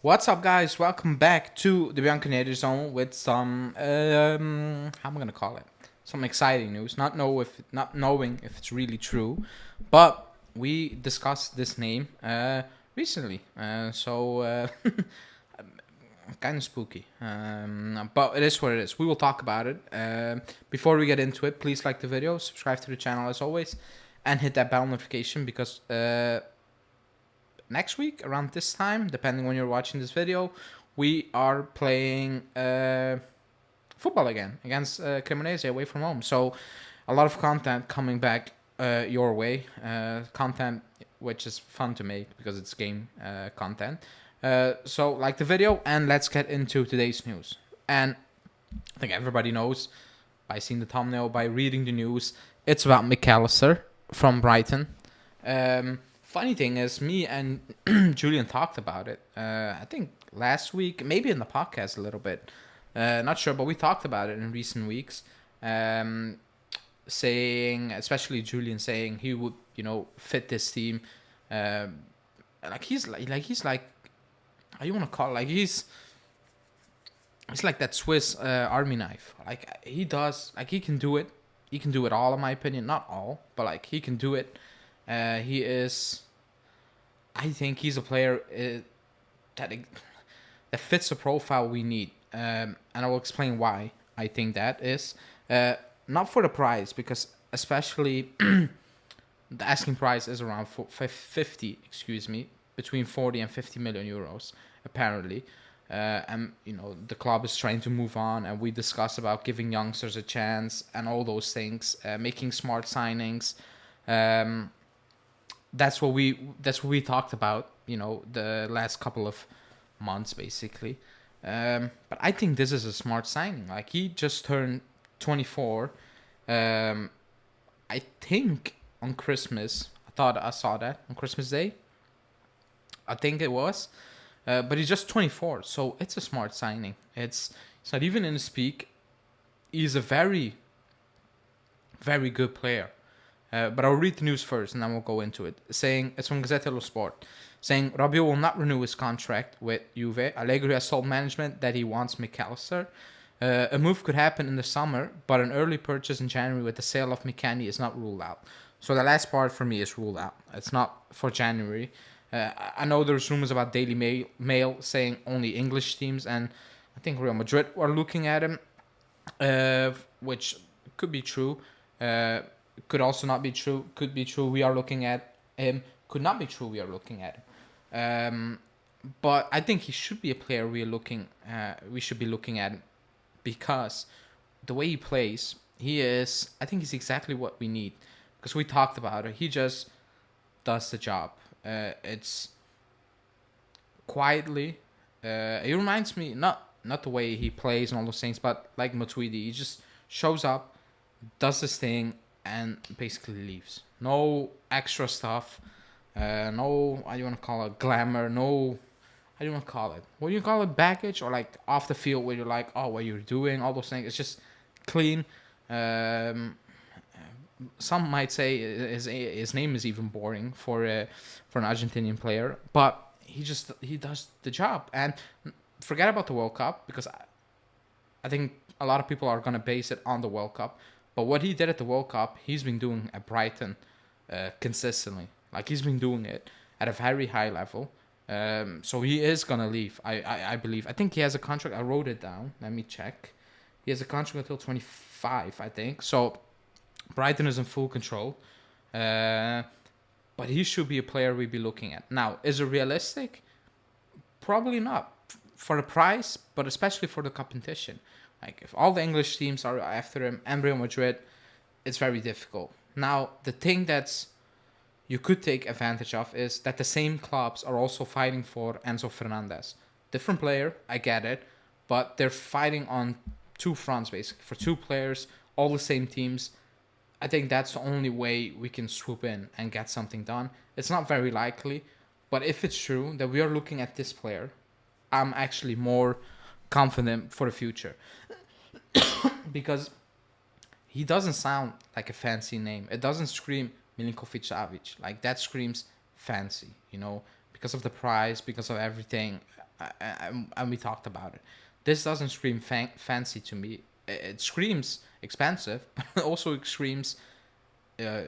What's up, guys? Welcome back to the Bianconerizonechannel with some how am I gonna call it? Some exciting news. Not knowing if it's really true, but we discussed this name recently, so kind of spooky. But it is what it is. We will talk about it. Before we get into it, please like the video, subscribe to the channel as always, and hit that bell notification because next week around this time, depending when you're watching this video, we are playing football again against Cremonese away from home. So a lot of content coming back your way, content which is fun to make because it's game content. So like the video and let's get into today's news. And I think everybody knows by seeing the thumbnail, by reading the news, it's about McAllister from Brighton. Funny thing is, me and Julian talked about it. I think last week, maybe in the podcast a little bit. Not sure, but we talked about it in recent weeks. Saying, especially Julian saying he would, fit this team. He's like, how you want to call it? Like he's like that Swiss army knife. Like he does, like he can do it. He can do it all, in my opinion. Not all, but like he can do it. He is. I think he's a player that fits the profile we need, and I will explain why I think that is. Not for the price, because especially the asking price is around 50. Excuse me, between 40 and 50 million euros apparently. And the club is trying to move on, and we discuss about giving youngsters a chance and all those things, making smart signings. That's what we talked about, the last couple of months, basically. But I think this is a smart signing. Like he just turned 24. I think on Christmas. I thought I saw that on Christmas Day. I think it was. But he's just 24, so it's a smart signing. It's not even in his peak. He's a very, very good player. But I'll read the news first and then we'll go into it. Saying, it's from Gazzetta dello Sport. Saying, Rabiot will not renew his contract with Juve. Allegri has told management that he wants McAllister. A move could happen in the summer, but an early purchase in January with the sale of McKennie is not ruled out. So the last part for me is ruled out. It's not for January. I know there's rumors about Daily Mail saying only English teams, and I think Real Madrid are looking at him, which could be true. Could also not be true. Could be true. We are looking at him. Could not be true. We are looking at him. But I think he should be a player we should be looking at, because the way he plays, I think he's exactly what we need. Because we talked about it. He just does the job. It's quietly. He reminds me not the way he plays and all those things, but like Matuidi. He just shows up, does his thing, and basically leaves. No extra stuff. No, how do you want to call it? Glamour. No, how do you want to call it? What do you call it? Baggage? Or like off the field where you're like, oh, what you're doing, all those things. It's just clean. Some might say his name is even boring for an Argentinian player, but he does the job. And forget about the World Cup, because I think a lot of people are gonna base it on the World Cup. But what he did at the World Cup, he's been doing at Brighton consistently. Like he's been doing it at a very high level. So he is gonna leave. I believe. I think he has a contract. I wrote it down. Let me check. He has a contract until 25, I think. So Brighton is in full control. But he should be a player we'd be looking at. Now, is it realistic? Probably not. For the price, but especially for the competition. Like, if all the English teams are after him and Real Madrid, it's very difficult. Now, the thing you could take advantage of is that the same clubs are also fighting for Enzo Fernandez. Different player, I get it, but they're fighting on two fronts, basically. For two players, all the same teams. I think that's the only way we can swoop in and get something done. It's not very likely, but if it's true that we are looking at this player, I'm actually more confident for the future. Because he doesn't sound like a fancy name. It doesn't scream Milinkovic-Savic. Like, that screams fancy, because of the price, because of everything. And we talked about it. This doesn't scream fancy to me. It screams expensive, but it also screams uh,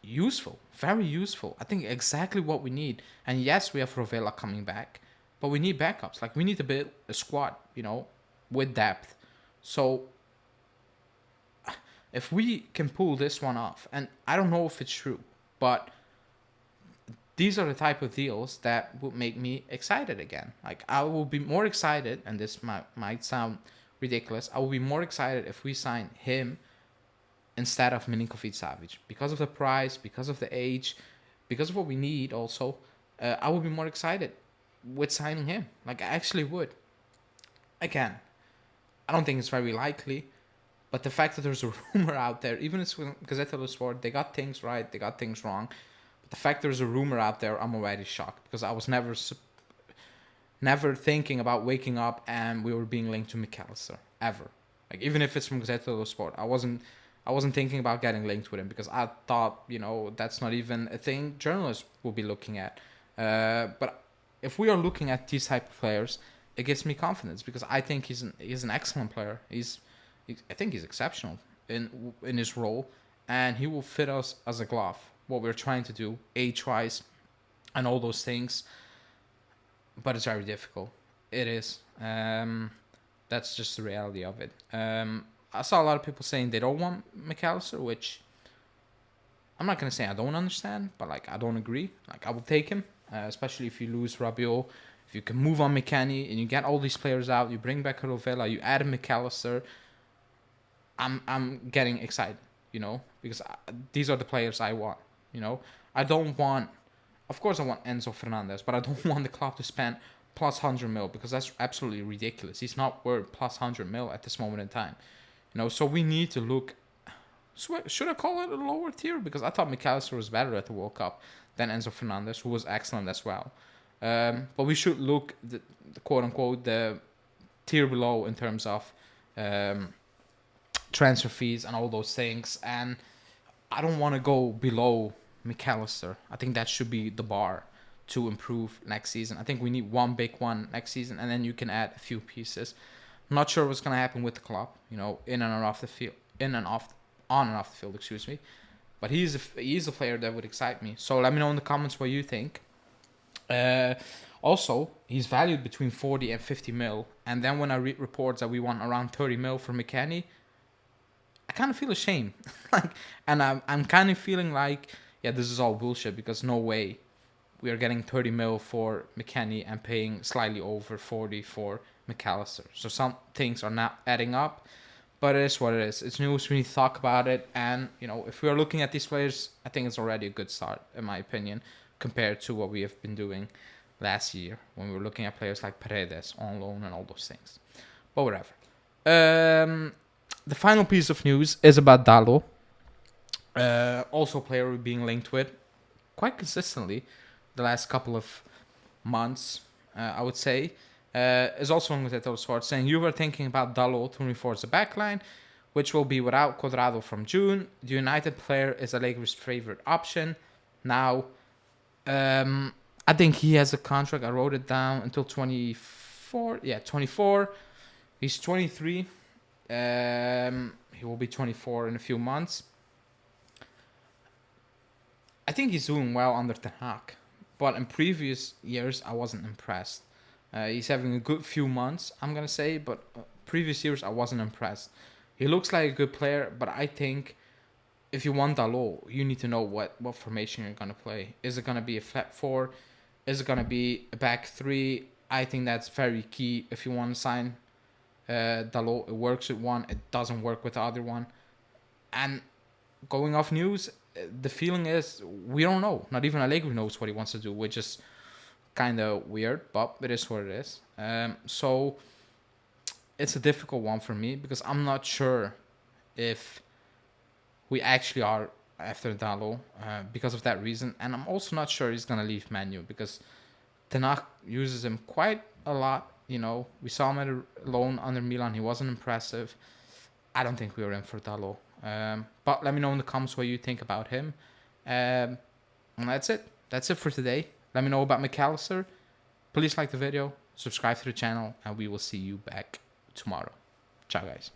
useful, very useful. I think exactly what we need. And yes, we have Rovella coming back, but we need backups. Like we need to build a squad, with depth. So if we can pull this one off, and I don't know if it's true, but these are the type of deals that would make me excited again. Like I will be more excited, and this might sound ridiculous. I will be more excited if we sign him instead of Milinkovic Savic because of the price, because of the age, because of what we need. Also, I would be more excited with signing him. Like I actually would. Again, I don't think it's very likely, but the fact that there's a rumor out there, even if it's Gazzetta dello Sport, they got things right, they got things wrong. But the fact there's a rumor out there, I'm already shocked because I was never thinking about waking up and we were being linked to McAllister ever. Like even if it's from Gazzetta dello Sport, I wasn't thinking about getting linked with him because I thought that's not even a thing journalists will be looking at. But if we are looking at these type of players, it gives me confidence because I think he's an excellent player. I think he's exceptional in his role, and he will fit us as a glove. What we're trying to do, age-wise, and all those things. But it's very difficult. It is. That's just the reality of it. I saw a lot of people saying they don't want McAllister, which I'm not gonna say I don't understand, but like I don't agree. Like I will take him, especially if you lose Rabiot. If you can move on McKennie and you get all these players out, you bring back Rovella, you add McAllister. I'm getting excited, because these are the players I want. I don't want. Of course, I want Enzo Fernandez, but I don't want the club to spend plus 100 mil because that's absolutely ridiculous. He's not worth plus 100 mil at this moment in time. So we need to look. Should I call it a lower tier? Because I thought McAllister was better at the World Cup than Enzo Fernandez, who was excellent as well. But we should look the quote unquote the tier below in terms of transfer fees and all those things. And I don't want to go below McAllister. I think that should be the bar to improve next season. I think we need one big one next season, and then you can add a few pieces. I'm not sure what's gonna happen with the club, in and off the field, on and off the field. Excuse me, but he's a player that would excite me. So let me know in the comments what you think. Also, he's valued between 40 and 50 mil, and then when I read reports that we want around 30 mil for McKennie, I kind of feel ashamed. And I'm kind of feeling like, yeah, this is all bullshit because no way we are getting 30 mil for McKennie and paying slightly over 40 for McAllister. So some things are not adding up, but it is what it is. It's news. We need to talk about it. And, if we are looking at these players, I think it's already a good start, in my opinion, compared to what we have been doing last year when we were looking at players like Paredes on loan and all those things. But whatever. The final piece of news is about Dalo. Also a player we're being linked with quite consistently the last couple of months, I would say. Is also on with Sport saying you were thinking about Dalo to reinforce the backline, which will be without Cuadrado from June. The United player is Allegri's favorite option. Now, I think he has a contract. I wrote it down until 24. Yeah, 24. He's 23. He will be 24 in a few months. I think he's doing well under Ten Hag, but in previous years I wasn't impressed. He's having a good few months, I'm gonna say, but previous years I wasn't impressed. He looks like a good player, but I think if you want Dalot, you need to know what formation you're gonna play. Is it gonna be a flat 4? Is it gonna be a back 3? I think that's very key if you want to sign Dalot. It works with one, it doesn't work with the other one. And going off news, the feeling is we don't know. Not even Allegri knows what he wants to do, which is kind of weird, but it is what it is. So it's a difficult one for me because I'm not sure if we actually are after Dalo because of that reason. And I'm also not sure he's going to leave Man U because Ten Hag uses him quite a lot. We saw him at a loan under Milan. He wasn't impressive. I don't think we were in for Dalo. But let me know in the comments what you think about him. And that's it. That's it for today. Let me know about McAllister. Please like the video. subscribe to the channel, and we will see you back tomorrow. Ciao, guys.